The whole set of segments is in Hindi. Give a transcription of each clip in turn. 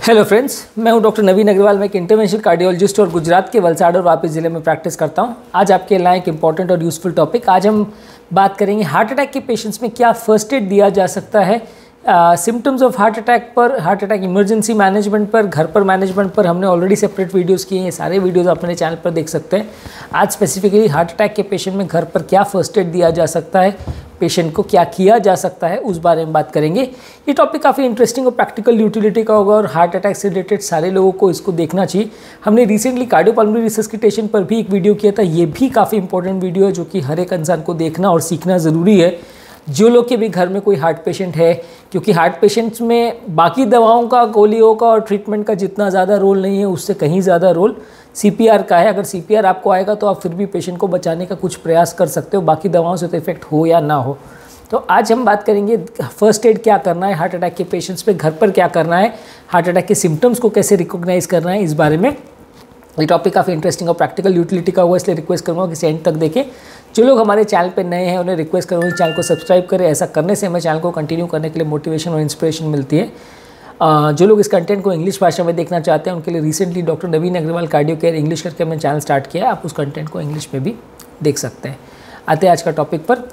हेलो फ्रेंड्स, मैं हूं डॉक्टर नवीन अग्रवाल। मैं एक इंटरवेंशनल कार्डियोलॉजिस्ट और गुजरात के वलसाड़ और वापी ज़िले में प्रैक्टिस करता हूं। आज आपके लिए एक इंपॉर्टेंट और यूज़फुल टॉपिक। आज हम बात करेंगे हार्ट अटैक के पेशेंट्स में क्या फर्स्ट एड दिया जा सकता है। सिम्टम्स ऑफ हार्ट अटैक पर, हार्ट अटैक इमरजेंसी मैनेजमेंट पर, घर पर मैनेजमेंट पर हमने ऑलरेडी सेपरेट वीडियोस किए हैं। ये सारे वीडियोस आप मेरे चैनल पर देख सकते हैं। आज स्पेसिफिकली हार्ट अटैक के पेशेंट में घर पर क्या फर्स्ट एड दिया जा सकता है, पेशेंट को क्या किया जा सकता है, उस बारे में बात करेंगे। ये टॉपिक काफ़ी इंटरेस्टिंग और प्रैक्टिकल यूटिलिटी का होगा और हार्ट अटैक से रिलेटेड सारे लोगों को इसको देखना चाहिए। हमने रिसेंटली कार्डियोपल्मोनरी रिसस्सिटेशन पर भी एक वीडियो किया था। ये भी काफ़ी इंपॉर्टेंट वीडियो है जो कि हर एक इंसान को देखना और सीखना ज़रूरी है। जो लोग के भी घर में कोई हार्ट पेशेंट है, क्योंकि हार्ट पेशेंट्स में बाकी दवाओं का, गोलियों का और ट्रीटमेंट का जितना ज़्यादा रोल नहीं है, उससे कहीं ज़्यादा रोल सीपीआर का है। अगर सीपीआर आपको आएगा तो आप फिर भी पेशेंट को बचाने का कुछ प्रयास कर सकते हो, बाकी दवाओं से तो इफेक्ट हो या ना हो। तो आज हम बात करेंगे फर्स्ट एड क्या करना है हार्ट अटैक के पेशेंट्स पे, घर पर क्या करना है, हार्ट अटैक के सिम्टम्स को कैसे रिकॉग्नाइज करना है, इस बारे में। ये टॉपिक काफ़ी इंटरेस्टिंग और प्रैक्टिकल यूटिलिटी का हुआ, इसलिए रिक्वेस्ट करूँगा कि एंड तक देखें। जो लोग हमारे चैनल पे नए हैं उन्हें रिक्वेस्ट करूँगा चैनल को सब्सक्राइब करें। ऐसा करने से हमें चैनल को कंटिन्यू करने के लिए मोटिवेशन और इंस्पिरेशन मिलती है। जो लोग इस कंटेंट को इंग्लिश भाषा में देखना चाहते हैं उनके लिए रिसेंटली डॉक्टर नवीन अग्रवाल कार्डियो केयर इंग्लिश करके हमने चैनल स्टार्ट किया है। आप उस कंटेंट को इंग्लिश में भी देख सकते हैं। आते हैं आज का टॉपिक पर।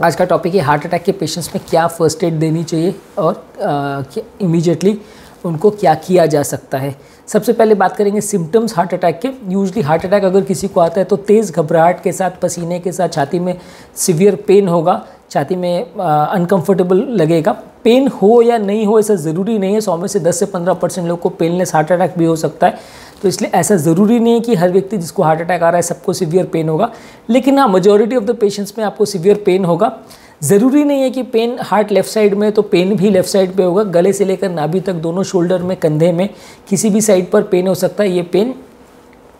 आज का टॉपिक है हार्ट अटैक के पेशेंट्स में क्या फर्स्ट एड देनी चाहिए और इमीडिएटली उनको क्या किया जा सकता है। सबसे पहले बात करेंगे सिम्टम्स हार्ट अटैक के। यूजली हार्ट अटैक अगर किसी को आता है तो तेज़ घबराहट के साथ, पसीने के साथ, छाती में सीवियर पेन होगा, छाती में अनकंफर्टेबल लगेगा। पेन हो या नहीं हो ऐसा ज़रूरी नहीं है। 100 में से 10 से 15% लोग को पेनलेस हार्ट अटैक भी हो सकता है। तो इसलिए ऐसा ज़रूरी नहीं है कि हर व्यक्ति जिसको हार्ट अटैक आ रहा है सबको सीवियर पेन होगा। लेकिन हाँ, मेजॉरिटी ऑफ द पेशेंट्स में आपको सीवियर पेन होगा। ज़रूरी नहीं है कि पेन हार्ट लेफ़्ट साइड में तो पेन भी लेफ़्ट साइड पे होगा। गले से लेकर नाभि तक, दोनों शोल्डर में, कंधे में, किसी भी साइड पर पेन हो सकता है। ये पेन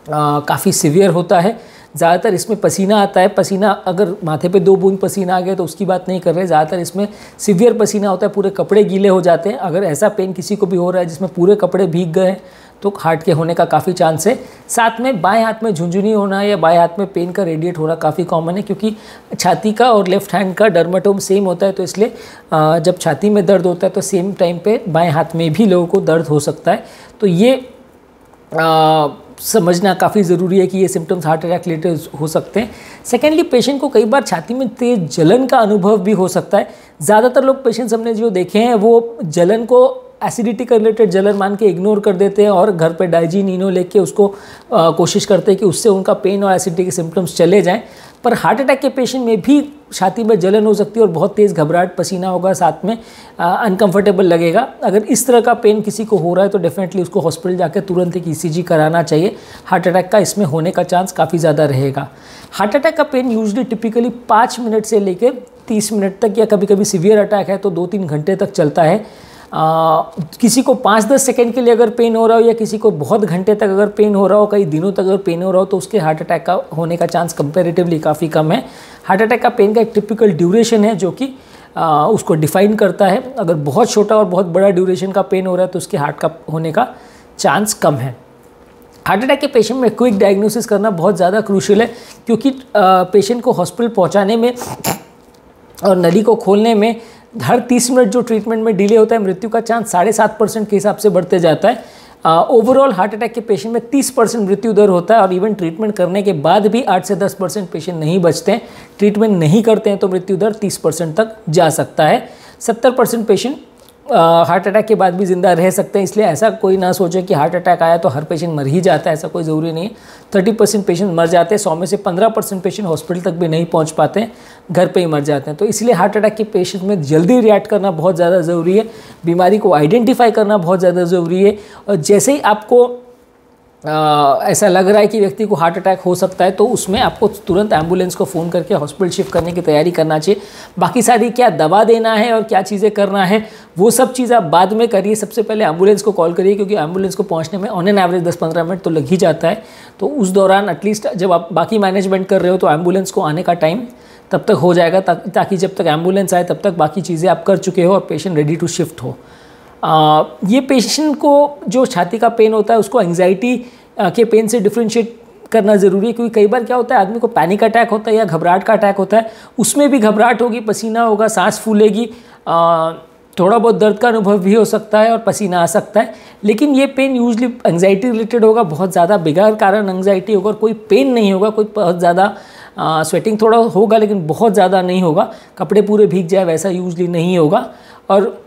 काफ़ी सीवियर होता है। ज़्यादातर इसमें पसीना आता है। पसीना अगर माथे पे 2 बूंद पसीना आ गया तो उसकी बात नहीं कर रहे। ज़्यादातर इसमें सीवियर पसीना होता है, पूरे कपड़े गीले हो जाते हैं। अगर ऐसा पेन किसी को भी हो रहा है जिसमें पूरे कपड़े भीग गए हैं तो हार्ट के होने का काफ़ी चांस है। साथ में बाएं हाथ में झुंझुनी होना या बाएं हाथ में पेन का रेडिएट होना काफ़ी कॉमन है, क्योंकि छाती का और लेफ्ट हैंड का डर्मेटोम सेम होता है। तो इसलिए जब छाती में दर्द होता है तो सेम टाइम पे बाएं हाथ में भी लोगों को दर्द हो सकता है। तो ये समझना काफ़ी ज़रूरी है कि ये सिम्टम्स हार्ट अटैक रिलेटेड हो सकते हैं। सेकेंडली, पेशेंट को कई बार छाती में तेज़ जलन का अनुभव भी हो सकता है। ज़्यादातर लोग पेशेंट्स हमने जो देखे हैं वो जलन को एसिडिटी का रिलेटेड जलन मान के इग्नोर कर देते हैं और घर पे डाइजीन इनो लेके उसको कोशिश करते हैं कि उससे उनका पेन और एसिडिटी के सिम्टम्स चले जाएं। पर हार्ट अटैक के पेशेंट में भी छाती में जलन हो सकती है और बहुत तेज़ घबराहट, पसीना होगा, साथ में अनकंफर्टेबल लगेगा। अगर इस तरह का पेन किसी को हो रहा है तो डेफिनेटली उसको हॉस्पिटल जाकर तुरंत एक ईसीजी कराना चाहिए। हार्ट अटैक का इसमें होने का चांस काफ़ी ज़्यादा रहेगा। हार्ट अटैक का पेन यूजली टिपिकली 5 मिनट से लेकर 30 मिनट तक, या कभी कभी सीवियर अटैक है तो 2-3 घंटे तक चलता है। किसी को 5-10 सेकेंड के लिए अगर पेन हो रहा हो या किसी को बहुत घंटे तक अगर पेन हो रहा हो, कई दिनों तक अगर पेन हो रहा हो, तो उसके हार्ट अटैक का होने का चांस कंपैरेटिवली काफ़ी कम है। हार्ट अटैक का पेन का एक टिपिकल ड्यूरेशन है जो कि उसको डिफाइन करता है। अगर बहुत छोटा और बहुत बड़ा ड्यूरेशन का पेन हो रहा है तो उसके हार्ट का होने का चांस कम है। हार्ट अटैक के पेशेंट में क्विक डायग्नोसिस करना बहुत ज़्यादा क्रूशियल है, क्योंकि पेशेंट को हॉस्पिटल पहुँचाने में और नली को खोलने में हर 30 मिनट जो ट्रीटमेंट में डिले होता है, मृत्यु का चांस 7.5% के हिसाब से बढ़ते जाता है। ओवरऑल हार्ट अटैक के पेशेंट में 30% मृत्यु दर होता है और इवन ट्रीटमेंट करने के बाद भी 8 से 10% पेशेंट नहीं बचते हैं। ट्रीटमेंट नहीं करते हैं तो मृत्यु दर 30% तक जा सकता है। 70% पेशेंट हार्ट अटैक के बाद भी ज़िंदा रह सकते हैं। इसलिए ऐसा कोई ना सोचे कि हार्ट अटैक आया तो हर पेशेंट मर ही जाता है, ऐसा कोई ज़रूरी नहीं है। 30% पेशेंट मर जाते हैं। 100 में से 15% पेशेंट हॉस्पिटल तक भी नहीं पहुंच पाते हैं, घर पे ही मर जाते हैं। तो इसलिए हार्ट अटैक के पेशेंट में जल्दी रिएक्ट करना बहुत ज़्यादा ज़रूरी है। बीमारी को आइडेंटिफाई करना बहुत ज़्यादा ज़रूरी है। और जैसे ही आपको ऐसा लग रहा है कि व्यक्ति को हार्ट अटैक हो सकता है तो उसमें आपको तुरंत एम्बुलेंस को फ़ोन करके हॉस्पिटल शिफ्ट करने की तैयारी करना चाहिए। बाकी सारी क्या दवा देना है और क्या चीज़ें करना है वो सब चीज़ आप बाद में करिए। सबसे पहले एम्बुलेंस को कॉल करिए, क्योंकि एम्बुलेंस को पहुंचने में ऑन एन एवरेज 10-15 मिनट तो लग ही जाता है। तो उस दौरान एटलीस्ट जब आप बाकी मैनेजमेंट कर रहे हो तो एम्बुलेंस को आने का टाइम तब तक हो जाएगा, ताकि जब तक एम्बुलेंस आए तब तक बाकी चीज़ें आप कर चुके हो और पेशेंट रेडी टू शिफ्ट हो। ये पेशेंट को जो छाती का पेन होता है उसको एंग्जाइटी के पेन से डिफ्रेंशिएट करना ज़रूरी है, क्योंकि कई बार क्या होता है आदमी को पैनिक अटैक होता है या घबराहट का अटैक होता है, उसमें भी घबराहट होगी, पसीना होगा, सांस फूलेगी, थोड़ा बहुत दर्द का अनुभव भी हो सकता है और पसीना आ सकता है, लेकिन ये पेन यूजली एंग्जाइटी रिलेटेड होगा, बहुत ज़्यादा बिगड़ कारण एंग्जाइटी होगा, और कोई पेन नहीं होगा, कोई बहुत ज़्यादा स्वेटिंग थोड़ा होगा लेकिन बहुत ज़्यादा नहीं होगा, कपड़े पूरे भीग जाए वैसा यूजली नहीं होगा। और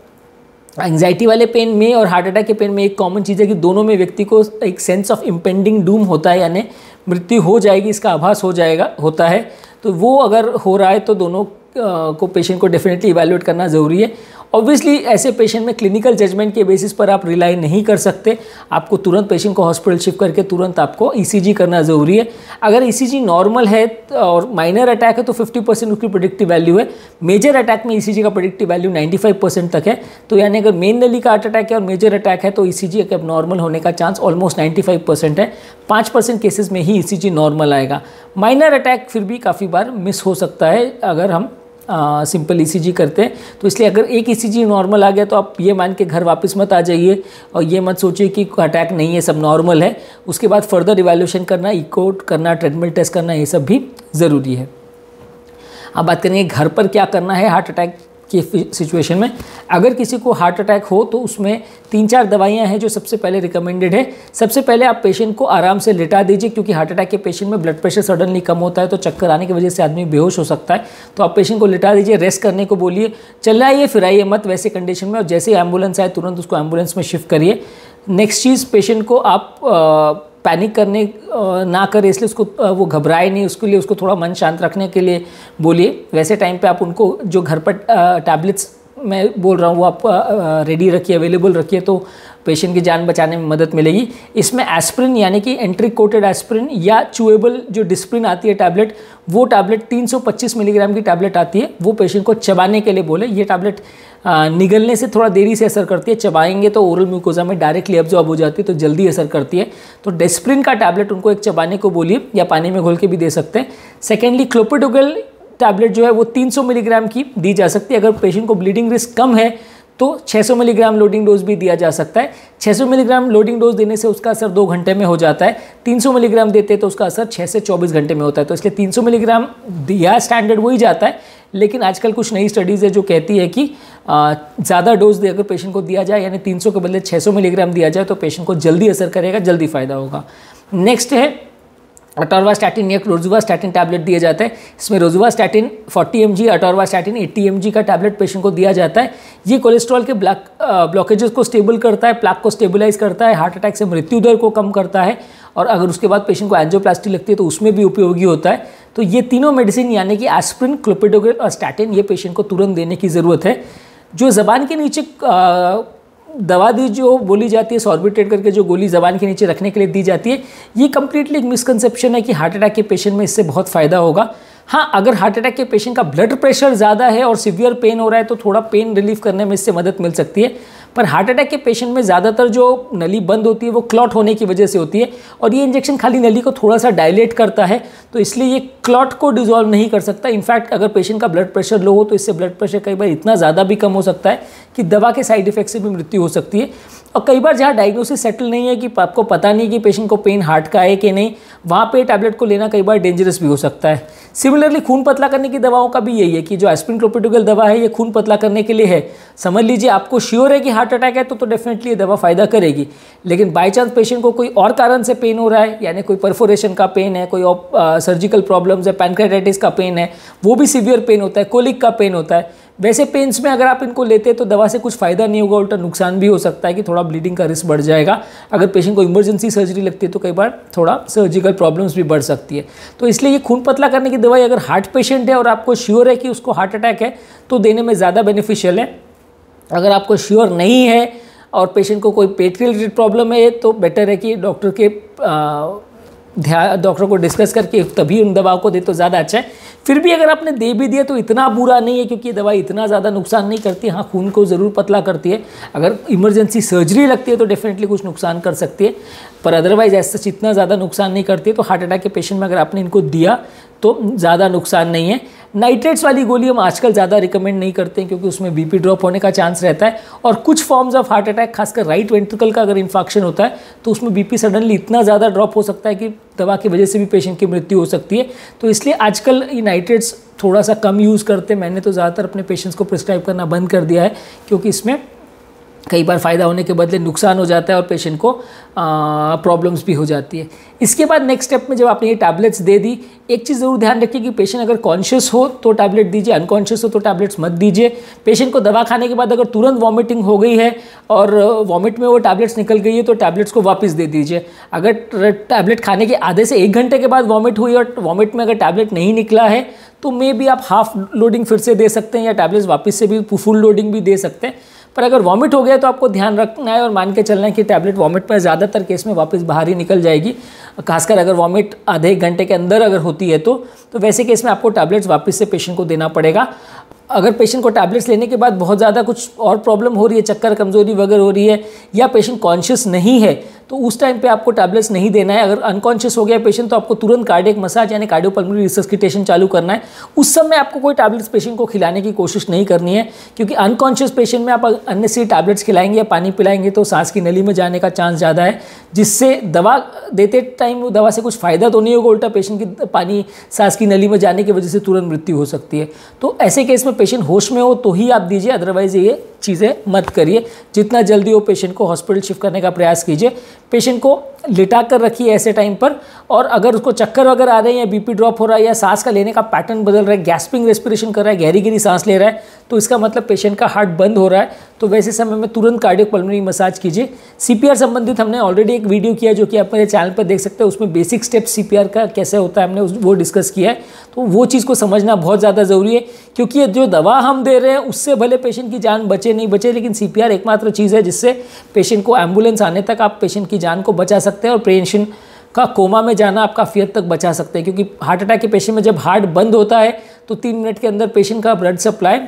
एंग्जाइटी वाले पेन में और हार्ट अटैक के पेन में एक कॉमन चीज़ है कि दोनों में व्यक्ति को एक सेंस ऑफ इम्पेंडिंग डूम होता है, यानी मृत्यु हो जाएगी इसका आभास होता है। तो वो अगर हो रहा है तो दोनों को पेशेंट को डेफिनेटली इवैल्यूएट करना ज़रूरी है। ऑब्वियसली ऐसे पेशेंट में क्लिनिकल जजमेंट के बेसिस पर आप रिलाई नहीं कर सकते, आपको तुरंत पेशेंट को हॉस्पिटल शिफ्ट करके तुरंत आपको ईसीजी करना ज़रूरी है। अगर ईसीजी नॉर्मल है और माइनर अटैक है तो 50% उसकी प्रेडिक्टिव वैल्यू है, मेजर अटैक में ईसीजी का प्रेडिक्टिव वैल्यू 95% तक है। तो यानी अगर मेन नली का हार्ट अटैक है और मेजर अटैक है तो ईसीजी के नॉर्मल होने का चांस ऑलमोस्ट 95% है। 5% केसेस में ही ईसीजी नॉर्मल आएगा। माइनर अटैक फिर भी काफ़ी बार मिस हो सकता है अगर हम सिंपल ईसीजी करते हैं। तो इसलिए अगर एक ईसीजी नॉर्मल आ गया तो आप ये मान के घर वापस मत आ जाइए और ये मत सोचिए कि अटैक नहीं है, सब नॉर्मल है। उसके बाद फर्दर इवैल्यूएशन करना, इको करना, ट्रेडमिल टेस्ट करना, ये सब भी ज़रूरी है। अब बात करेंगे घर पर क्या करना है हार्ट अटैक की सिचुएशन में। अगर किसी को हार्ट अटैक हो तो उसमें 3-4 दवाइयाँ हैं जो सबसे पहले रिकमेंडेड है। सबसे पहले आप पेशेंट को आराम से लिटा दीजिए, क्योंकि हार्ट अटैक के पेशेंट में ब्लड प्रेशर सडनली कम होता है तो चक्कर आने की वजह से आदमी बेहोश हो सकता है। तो आप पेशेंट को लिटा दीजिए, रेस्ट करने को बोलिए, चिल्लाइए फिराइए मत वैसे कंडीशन में, और जैसे ही एम्बुलेंस आए तुरंत उसको एम्बुलेंस में शिफ्ट करिए। नेक्स्ट चीज़, पेशेंट को आप पैनिक करने ना करें, इसलिए उसको वो घबराए नहीं, उसके लिए उसको थोड़ा मन शांत रखने के लिए बोलिए। वैसे टाइम पे आप उनको जो घर पर टैबलेट्स मैं बोल रहा हूँ वो आप रेडी रखिए, अवेलेबल रखिए, तो पेशेंट की जान बचाने में मदद मिलेगी। इसमें एस्प्रिन यानी कि एंट्रिक कोटेड एस्प्रिन या चूएबल जो डिस्प्रिन आती है टैबलेट, वो टैबलेट 325 मिलीग्राम की टैबलेट आती है, वो पेशेंट को चबाने के लिए बोले। ये टैबलेट निगलने से थोड़ा देरी से असर करती है, चबाएंगे तो ओरल म्यूकोजा में डायरेक्टली एब्जॉर्ब हो जाती है तो जल्दी असर करती है। तो डिस्प्रिन का टैबलेट उनको एक चबाने को बोलिए या पानी में घोल के भी दे सकते हैं। सेकेंडली, क्लोपिडोग्रेल टैबलेट जो है वो 300 मिलीग्राम की दी जा सकती है। अगर पेशेंट को ब्लीडिंग रिस्क कम है तो 600 मिलीग्राम लोडिंग डोज भी दिया जा सकता है। 600 मिलीग्राम लोडिंग डोज देने से उसका असर 2 घंटे में हो जाता है, 300 मिलीग्राम देते तो उसका असर 6 से 24 घंटे में होता है। तो इसलिए 300 मिलीग्राम दिया स्टैंडर्ड वही जाता है, लेकिन आजकल कुछ नई स्टडीज़ है जो कहती है कि ज़्यादा डोज अगर पेशेंट को दिया जाए, यानी 300 के बदले 600 मिलीग्राम दिया जाए तो पेशेंट को जल्दी असर करेगा, जल्दी फ़ायदा होगा। नेक्स्ट है अटोरवास्टैटिन या रोजुवास्टैटिन टैबलेट दिया जाता है। इसमें रोजुवास्टैटिन 40 mg, अटोरवास्टैटिन 80 mg का टैबलेट पेशेंट को दिया जाता है। ये कोलेस्ट्रॉल के ब्लॉकेजेस को स्टेबल करता है, प्लाक को स्टेबलाइज करता है, हार्ट अटैक से मृत्यु दर को कम करता है, और अगर उसके बाद पेशेंट को एंजियोप्लास्टी लगती है तो उसमें भी उपयोगी होता है। तो ये तीनों मेडिसिन यानी कि एस्प्रिन, क्लोपिडोग्रेल और स्टैटिन, ये पेशेंट को तुरंत देने की ज़रूरत है। जो ज़बान के नीचे दवा दी जो बोली जाती है, सॉर्बिट्रेट करके जो गोली ज़बान के नीचे रखने के लिए दी जाती है, ये कम्प्लीटली एक मिसकंसेप्शन है कि हार्ट अटैक के पेशेंट में इससे बहुत फ़ायदा होगा। हाँ, अगर हार्ट अटैक के पेशेंट का ब्लड प्रेशर ज़्यादा है और सीवियर पेन हो रहा है तो थोड़ा पेन रिलीफ करने में इससे मदद मिल सकती है। पर हार्ट अटैक के पेशेंट में ज़्यादातर जो नली बंद होती है वो क्लॉट होने की वजह से होती है, और ये इंजेक्शन खाली नली को थोड़ा सा डायलेट करता है, तो इसलिए ये क्लॉट को डिसॉल्व नहीं कर सकता। इनफैक्ट अगर पेशेंट का ब्लड प्रेशर लो हो तो इससे ब्लड प्रेशर कई बार इतना ज़्यादा भी कम हो सकता है कि दवा के साइड इफेक्ट से भी मृत्यु हो सकती है। और कई बार जहाँ डायग्नोसिस सेटल नहीं है कि आपको पता नहीं कि पेशेंट को पेन हार्ट का है कि नहीं, वहाँ पे टैबलेट को लेना कई बार डेंजरस भी हो सकता है। सिमिलरली खून पतला करने की दवाओं का भी यही है कि जो एस्प्रिन, क्लोपिडोग्रेल दवा है ये खून पतला करने के लिए है। समझ लीजिए आपको श्योर है कि हार्ट अटैक है तो डेफिनेटली ये दवा फ़ायदा करेगी, लेकिन बाई चांस पेशेंट को कोई और कारण से पेन हो रहा है, यानी कोई परफोरेशन का पेन है, कोई सर्जिकल प्रॉब्लम्स है, पैनक्रेटाइटिस का पेन है, वो भी सीवियर पेन होता है, कोलिक का पेन होता है, वैसे पेन्स में अगर आप इनको लेते हैं तो दवा से कुछ फ़ायदा नहीं होगा, उल्टा नुकसान भी हो सकता है कि थोड़ा ब्लीडिंग का रिस्क बढ़ जाएगा। अगर पेशेंट को इमरजेंसी सर्जरी लगती है तो कई बार थोड़ा सर्जिकल प्रॉब्लम्स भी बढ़ सकती है। तो इसलिए ये खून पतला करने की दवाई अगर हार्ट पेशेंट है और आपको श्योर है कि उसको हार्ट अटैक है तो देने में ज़्यादा बेनिफिशियल है। अगर आपको श्योर नहीं है और पेशेंट को कोई पेट रिलेटेड प्रॉब्लम है तो बेटर है कि डॉक्टर को डिस्कस करके तभी उन दवाओं को दे तो ज़्यादा अच्छा है। फिर भी अगर आपने दे भी दिया तो इतना बुरा नहीं है, क्योंकि ये दवाई इतना ज़्यादा नुकसान नहीं करती। हाँ, खून को ज़रूर पतला करती है, अगर इमरजेंसी सर्जरी लगती है तो डेफिनेटली कुछ नुकसान कर सकती है, पर अदरवाइज ऐसा इतना ज़्यादा नुकसान नहीं करती है। तो हार्ट अटैक के पेशेंट में अगर आपने इनको दिया तो ज़्यादा नुकसान नहीं है। नाइट्रेट्स वाली गोली हम आजकल ज़्यादा रिकमेंड नहीं करते हैं क्योंकि उसमें बीपी ड्रॉप होने का चांस रहता है, और कुछ फॉर्म्स ऑफ हार्ट अटैक खासकर राइट वेंट्रिकल का अगर इन्फेक्शन होता है तो उसमें बीपी सडनली इतना ज़्यादा ड्रॉप हो सकता है कि दवा की वजह से भी पेशेंट की मृत्यु हो सकती है। तो इसलिए आजकल ये नाइट्रेट्स थोड़ा सा कम यूज़ करते हैं। मैंने तो ज़्यादातर अपने पेशेंट्स को प्रिस्क्राइब करना बंद कर दिया है क्योंकि इसमें कई बार फ़ायदा होने के बदले नुकसान हो जाता है और पेशेंट को प्रॉब्लम्स भी हो जाती है। इसके बाद नेक्स्ट स्टेप में जब आपने ये टैबलेट्स दे दी, एक चीज़ ज़रूर ध्यान रखिए कि पेशेंट अगर कॉन्शियस हो तो टैबलेट दीजिए, अनकॉन्शियस हो तो टैबलेट्स मत दीजिए। पेशेंट को दवा खाने के बाद अगर तुरंत वॉमिटिंग हो गई है और वॉमिट में वो टैबलेट्स निकल गई है तो टैबलेट्स को वापस दे दीजिए। अगर टैबलेट खाने के आधे से 1 घंटे के बाद वॉमिट हुई और वॉमिट में अगर टैबलेट नहीं निकला है तो मे बी आप हाफ लोडिंग फिर से दे सकते हैं या टैबलेट्स वापस से भी फुल लोडिंग भी दे सकते हैं। पर अगर वॉमिट हो गया तो आपको ध्यान रखना है और मान के चलना है कि टैबलेट वॉमिट में ज़्यादातर केस में वापस बाहर ही निकल जाएगी, खासकर अगर वॉमिट आधे 1 घंटे के अंदर अगर होती है तो वैसे केस में आपको टैबलेट्स वापस से पेशेंट को देना पड़ेगा। अगर पेशेंट को टैबलेट्स लेने के बाद बहुत ज़्यादा कुछ और प्रॉब्लम हो रही है, चक्कर कमजोरी वगैरह हो रही है या पेशेंट कॉन्शियस नहीं है तो उस टाइम पे आपको टैबलेट्स नहीं देना है। अगर अनकॉन्शियस हो गया पेशेंट तो आपको तुरंत कार्डियक मसाज यानी कार्डियोपल्मोनरी रिसस्सिटेशन चालू करना है। उस समय आपको कोई टैबलेट्स पेशेंट को खिलाने की कोशिश नहीं करनी है क्योंकि अनकॉन्शियस पेशेंट में आप अननेसेसरी टैबलेट्स खिलाएंगे या पानी पिलाएंगे तो सांस की नली में जाने का चांस ज़्यादा है, जिससे दवा देते टाइम दवा से कुछ फ़ायदा तो नहीं होगा, उल्टा पेशेंट की पानी सांस की नली में जाने की वजह से तुरंत मृत्यु हो सकती है। तो ऐसे केस में पेशेंट होश में हो तो ही आप दीजिए, अदरवाइज ये चीज़ें मत करिए। जितना जल्दी हो पेशेंट को हॉस्पिटल शिफ्ट करने का प्रयास कीजिए। पेशेंट को लिटा कर रखिए ऐसे टाइम पर, और अगर उसको चक्कर वगैरह आ रहे हैं या बीपी ड्रॉप हो रहा है या सांस का लेने का पैटर्न बदल रहा है, गैस्पिंग रेस्पिरेशन कर रहा है, गहरी गहरी सांस ले रहा है, तो इसका मतलब पेशेंट का हार्ट बंद हो रहा है। तो वैसे समय में तुरंत कार्डियक पल्मोनरी मसाज कीजिए। सीपीआर संबंधित हमने ऑलरेडी एक वीडियो किया जो कि आप मेरे चैनल पर देख सकते हैं, उसमें बेसिक स्टेप सीपीआर का कैसे होता है हमने वो डिस्कस किया है। तो वो चीज़ को समझना बहुत ज़्यादा ज़रूरी है क्योंकि जो दवा हम दे रहे हैं उससे भले पेशेंट की जान बचे नहीं बचे, लेकिन सीपीआर एकमात्र चीज़ है जिससे पेशेंट को एम्बुलेंस आने तक आप पेशेंट की जान को बचा सकते हैं और पेशेंट का कोमा में जाना आप काफ़ी हद तक बचा सकते हैं। क्योंकि हार्ट अटैक के पेशेंट में जब हार्ट बंद होता है तो 3 मिनट के अंदर पेशेंट का ब्लड सप्लाई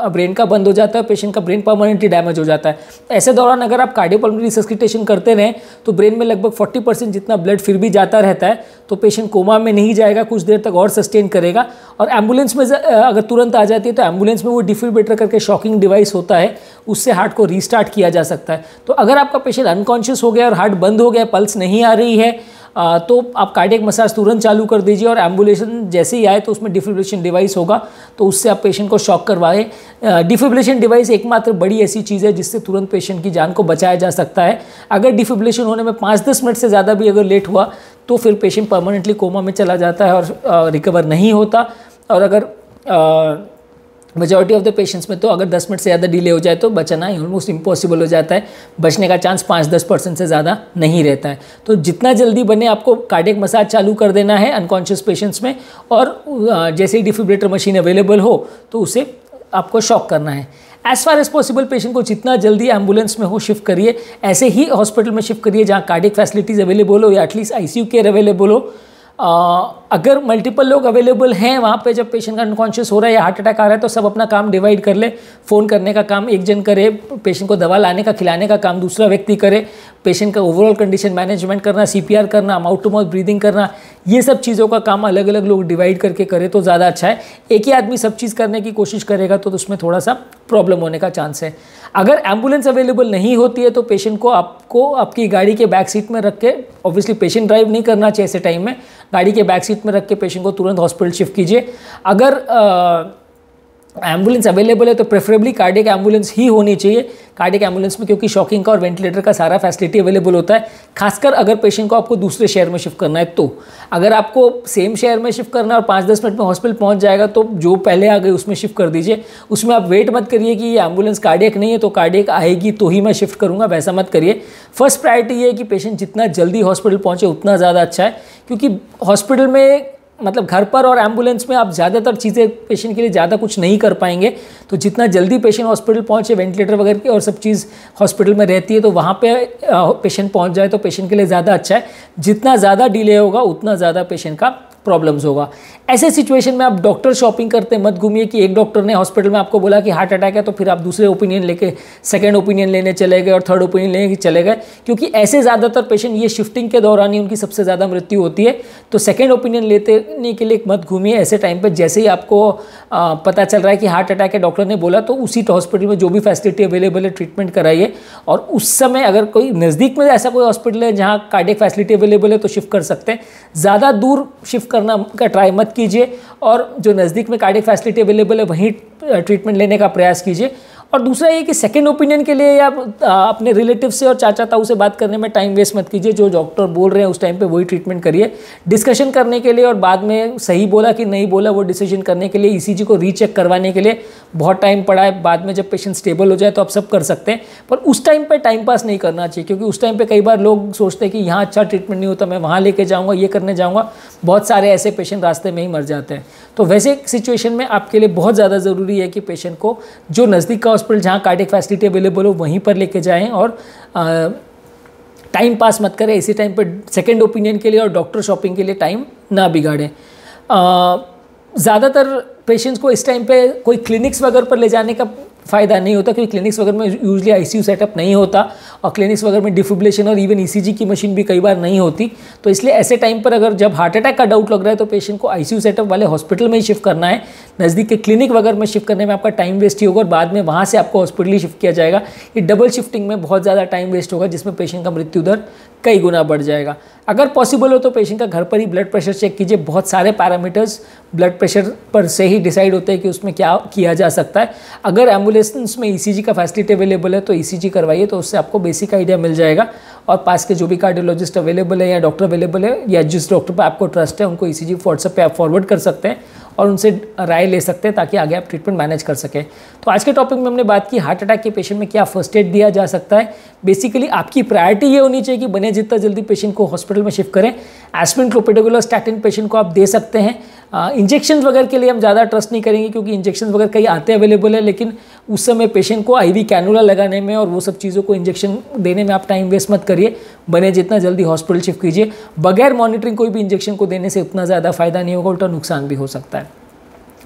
ब्रेन का बंद हो जाता है, पेशेंट का ब्रेन परमानेंटली डैमेज हो जाता है। ऐसे दौरान अगर आप कार्डियोपल्मोनरी रिसस्सिटेशन करते रहें तो ब्रेन में लगभग 40% जितना ब्लड फिर भी जाता रहता है, तो पेशेंट कोमा में नहीं जाएगा, कुछ देर तक और सस्टेन करेगा। और एम्बुलेंस में अगर तुरंत आ जाती है तो एम्बुलेंस में वो डिफिब्रिलेटर करके शॉकिंग डिवाइस होता है, उससे हार्ट को रीस्टार्ट किया जा सकता है। तो अगर आपका पेशेंट अनकॉन्शियस हो गया और हार्ट बंद हो गया, पल्स नहीं आ रही है, तो आप कार्डियक मसाज तुरंत चालू कर दीजिए और एम्बुलेशन जैसे ही आए तो उसमें डिफिब्रिलेशन डिवाइस होगा तो उससे आप पेशेंट को शॉक करवाएं। डिफिब्रिलेशन डिवाइस एकमात्र बड़ी ऐसी चीज़ है जिससे तुरंत पेशेंट की जान को बचाया जा सकता है। अगर डिफिब्रिलेशन होने में 5-10 मिनट से ज़्यादा भी अगर लेट हुआ तो फिर पेशेंट परमानेंटली कोमा में चला जाता है और रिकवर नहीं होता। और अगर मेजॉरिटी ऑफ द पेशेंट्स में तो अगर 10 मिनट से ज़्यादा डिले हो जाए तो बचना ऑलमोस्ट इम्पॉसिबल हो जाता है, बचने का चांस 5-10% से ज़्यादा नहीं रहता है। तो जितना जल्दी बने आपको कार्डियक मसाज चालू कर देना है अनकॉन्शियस पेशेंट्स में, और जैसे ही डिफिब्रिलेटर मशीन अवेलेबल हो तो उसे आपको शॉक करना है। As far as possible patient को जितना जल्दी एम्बुलेंस में हो शिफ्ट करिए, ऐसे ही हॉस्पिटल में शिफ्ट करिए जहाँ कार्डियक फैसिलिटीज़ अवेलेबल हो या एटलीस्ट आईसीयू केयर अवेलेबल हो। अगर मल्टीपल लोग अवेलेबल हैं वहाँ पे जब पेशेंट का अनकॉन्शियस हो रहा है या हार्ट अटैक आ रहा है तो सब अपना काम डिवाइड कर ले। फ़ोन करने का काम एक जन करे, पेशेंट को दवा लाने का खिलाने का काम दूसरा व्यक्ति करे, पेशेंट का ओवरऑल कंडीशन मैनेजमेंट करना, सीपीआर करना, माउथ टू माउथ ब्रीदिंग करना, ये सब चीज़ों का काम अलग अलग लोग डिवाइड करके करे तो ज़्यादा अच्छा है। एक ही आदमी सब चीज़ करने की कोशिश करेगा तो उसमें थोड़ा सा प्रॉब्लम होने का चांस है। अगर एम्बुलेंस अवेलेबल नहीं होती है तो पेशेंट को आपको आपकी गाड़ी के बैक सीट में रख के, ऑब्वियसली पेशेंट ड्राइव नहीं करना चाहिए ऐसे टाइम में, गाड़ी के बैक सीट में रख के पेशेंट को तुरंत हॉस्पिटल शिफ्ट कीजिए। अगर एम्बुलेंस अवेलेबल है तो प्रेफरेबली कार्डियक एम्बुलेंस ही होनी चाहिए। कार्डियक एम्बुलेंस में क्योंकि शॉकिंग का और वेंटिलेटर का सारा फैसिलिटी अवेलेबल होता है, खासकर अगर पेशेंट को आपको दूसरे शहर में शिफ्ट करना है तो। अगर आपको सेम शहर में शिफ्ट करना है और 5-10 मिनट में हॉस्पिटल पहुंच जाएगा तो जो पहले आ गए उसमें शिफ्ट कर दीजिए। उसमें आप वेट मत करिए कि ये एम्बुलेंस कार्डियक नहीं है तो कार्डियक आएगी तो ही मैं शिफ्ट करूँगा, वैसा मत करिए। फर्स्ट प्रायोरिटी ये है कि पेशेंट जितना जल्दी हॉस्पिटल पहुँचे उतना ज़्यादा अच्छा है, क्योंकि हॉस्पिटल में मतलब घर पर और एम्बुलेंस में आप ज़्यादातर चीज़ें पेशेंट के लिए ज़्यादा कुछ नहीं कर पाएंगे। तो जितना जल्दी पेशेंट हॉस्पिटल पहुंचे, वेंटिलेटर वगैरह की और सब चीज़ हॉस्पिटल में रहती है तो वहाँ पे पेशेंट पहुंच जाए तो पेशेंट के लिए ज़्यादा अच्छा है। जितना ज़्यादा डिले होगा उतना ज़्यादा पेशेंट का प्रॉब्लम्स होगा। ऐसे सिचुएशन में आप डॉक्टर शॉपिंग करते मत घूमिए कि एक डॉक्टर ने हॉस्पिटल में आपको बोला कि हार्ट अटैक है तो फिर आप दूसरे ओपिनियन लेके सेकंड ओपिनियन लेने चले गए और थर्ड ओपिनियन लेने चले गए, क्योंकि ऐसे ज़्यादातर पेशेंट ये शिफ्टिंग के दौरान ही उनकी सबसे ज़्यादा मृत्यु होती है। तो सेकंड ओपिनियन लेने के लिए मत घूमिए ऐसे टाइम पर। जैसे ही आपको पता चल रहा है कि हार्ट अटैक है, डॉक्टर ने बोला, तो उसी हॉस्पिटल में जो भी फैसिलिटी अवेलेबल है ट्रीटमेंट कराइए। और उस समय अगर कोई नज़दीक में ऐसा कोई हॉस्पिटल है जहाँ कार्डियक फैसिलिटी अवेलेबल है तो शिफ्ट कर सकते हैं। ज़्यादा दूर शिफ्ट करना का ट्राई मत कीजिए और जो नज़दीक में कार्डियक फैसिलिटी अवेलेबल है वहीं ट्रीटमेंट लेने का प्रयास कीजिए। और दूसरा ये कि सेकंड ओपिनियन के लिए या अपने रिलेटिव से और चाचा ताऊ से बात करने में टाइम वेस्ट मत कीजिए। जो डॉक्टर बोल रहे हैं उस टाइम पे वही ट्रीटमेंट करिए। डिस्कशन करने के लिए और बाद में सही बोला कि नहीं बोला वो डिसीजन करने के लिए, ईसीजी को रीचेक करवाने के लिए बहुत टाइम पड़ा है। बाद में जब पेशेंट स्टेबल हो जाए तो आप सब कर सकते हैं, पर उस टाइम पर टाइम पास नहीं करना चाहिए, क्योंकि उस टाइम पर कई बार लोग सोचते हैं कि यहाँ अच्छा ट्रीटमेंट नहीं होता, मैं वहाँ लेके जाऊँगा, ये करने जाऊँगा। बहुत सारे ऐसे पेशेंट रास्ते में ही मर जाते हैं। तो वैसे सिचुएशन में आपके लिए बहुत ज़्यादा ज़रूरी है कि पेशेंट को जो नज़दीक का हॉस्पिटल जहाँ कार्डियक फैसिलिटी अवेलेबल हो वहीं पर लेके जाएं और टाइम पास मत करें इसी टाइम पर सेकंड ओपिनियन के लिए और डॉक्टर शॉपिंग के लिए टाइम ना बिगाड़ें। ज़्यादातर पेशेंट्स को इस टाइम पे कोई क्लिनिक्स वगैरह पर ले जाने का फ़ायदा नहीं होता, क्योंकि क्लिनिक्स वगैरह में यूजली आईसीयू सेटअप नहीं होता और क्लिनिक्स वगैरह में डिफिब्रिलेशन और इवन ईसीजी की मशीन भी कई बार नहीं होती। तो इसलिए ऐसे टाइम पर अगर जब हार्ट अटैक का डाउट लग रहा है तो पेशेंट को आईसीयू सेटअप वाले हॉस्पिटल में ही शिफ्ट करना है। नज़दीक के क्लिनिक वगैरह में शिफ्ट करने में आपका टाइम वेस्ट ही होगा और बाद में वहाँ से आपको हॉस्पिटल ही शिफ्ट किया जाएगा। ये डबल शिफ्टिंग में बहुत ज़्यादा टाइम वेस्ट होगा, जिसमें पेशेंट का मृत्यु दर कई गुना बढ़ जाएगा। अगर पॉसिबल हो तो पेशेंट का घर पर ही ब्लड प्रेशर चेक कीजिए। बहुत सारे पैरामीटर्स ब्लड प्रेशर पर से ही डिसाइड होते हैं कि उसमें क्या किया जा सकता है। अगर एम्बुलेंस में ईसीजी का फैसिलिटी अवेलेबल है तो ईसीजी करवाइए, तो उससे आपको बेसिक आइडिया मिल जाएगा। और पास के जो भी कार्डियोलॉजिस्ट अवेलेबल है या डॉक्टर अवेलेबल है या जिस डॉक्टर पर आपको ट्रस्ट है उनको ईसीजी व्हाट्सएप पे आप फॉरवर्ड कर सकते हैं और उनसे राय ले सकते हैं ताकि आगे आप ट्रीटमेंट मैनेज कर सकें। तो आज के टॉपिक में हमने बात की हार्ट अटैक के पेशेंट में क्या फर्स्ट एड दिया जा सकता है। बेसिकली आपकी प्रायोरिटी ये होनी चाहिए कि बने जितना जल्दी पेशेंट को हॉस्पिटल में शिफ्ट करें। एस्पिरिन, क्लोपिडोग्राल, स्टैटिन पेशेंट को आप दे सकते हैं। इंजेक्शन वगैरह के लिए हम ज़्यादा ट्रस्ट नहीं करेंगे, क्योंकि इंजेक्शन वगैरह कई आते अवेलेबल है, लेकिन उस समय पेशेंट को आईवी कैनुला लगाने में और वो सब चीज़ों को इंजेक्शन देने में आप टाइम वेस्ट मत करिए। बने जितना जल्दी हॉस्पिटल शिफ्ट कीजिए। बगैर मॉनिटरिंग कोई भी इंजेक्शन को देने से उतना ज़्यादा फायदा नहीं होगा, उल्टा नुकसान भी हो सकता है।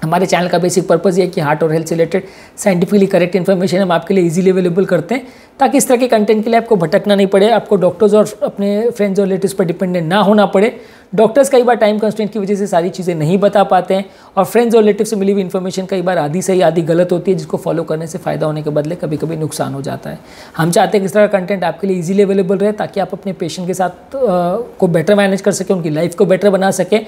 हमारे चैनल का बेसिक पर्पज़ ये है कि हार्ट और हेल्थ से रिलेटेड साइंटिफिकली करेक्ट इन्फॉर्मेशन हम आपके लिए इजीली अवेलेबल करते हैं, ताकि इस तरह के कंटेंट के लिए आपको भटकना नहीं पड़े, आपको डॉक्टर्स और अपने फ्रेंड्स और रिलेटिव्स पर डिपेंडेंट ना होना पड़े। डॉक्टर्स कई बार टाइम कंस्ट्रेंट की वजह से सारी चीज़ें नहीं बता पाते हैं और फ्रेंड्स और रिलेटिव से मिली हुई इन्फॉर्मेशन कई बार आधी सही आधी गलत होती है, जिसको फॉलो करने से फ़ायदा होने के बदले कभी कभी नुकसान हो जाता है। हम चाहते हैं कि इस तरह का कंटेंट आपके लिए ईजिली अवेलेबल रहे, ताकि आप अपने पेशेंट के साथ को बेटर मैनेज कर सकें, उनकी लाइफ को बेटर बना सकें,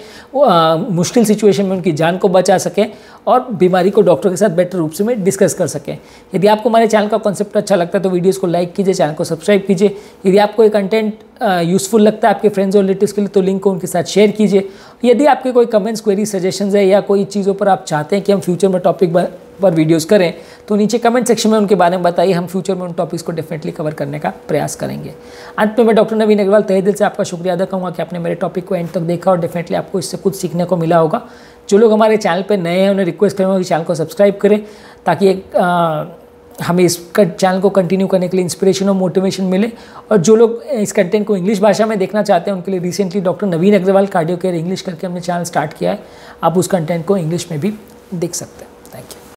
मुश्किल सिचुएशन में उनकी जान को बचा सकें और बीमारी को डॉक्टर के साथ बेटर रूप से में डिस्कस कर सकें। यदि आपको हमारे चैनल का कॉन्सेप्ट अच्छा लगता है तो वीडियोस को लाइक कीजिए, चैनल को सब्सक्राइब कीजिए। यदि आपको ये कंटेंट यूज़फुल लगता है आपके फ्रेंड्स और रिलेटिव्स के लिए तो लिंक को उनके साथ शेयर कीजिए। यदि आपके कोई कमेंट्स, क्वेरी, सजेशंस है या कोई चीज़ों पर आप चाहते हैं कि हम फ्यूचर में टॉपिक पर वीडियोस करें तो नीचे कमेंट सेक्शन में उनके बारे में बताइए। हम फ्यूचर में उन टॉपिक्स को डेफिनेटली कवर करने का प्रयास करेंगे। अंत में मैं डॉक्टर नवीन अग्रवाल तहे दिल से आपका शुक्रिया अदा करूँगा कि आपने मेरे टॉपिक को एंड तक देखा और डेफिनेटली आपको इससे कुछ सीखने को मिला होगा। जो लोग हमारे चैनल पर नए हैं उन्हें रिक्वेस्ट करूँगा कि चैनल को सब्सक्राइब करें, ताकि एक हमें इस चैनल को कंटिन्यू करने के लिए इंस्पिरेशन और मोटिवेशन मिले। और जो लोग इस कंटेंट को इंग्लिश भाषा में देखना चाहते हैं उनके लिए रिसेंटली डॉक्टर नवीन अग्रवाल कार्डियो केयर इंग्लिश करके हमने चैनल स्टार्ट किया है, आप उस कंटेंट को इंग्लिश में भी देख सकते हैं।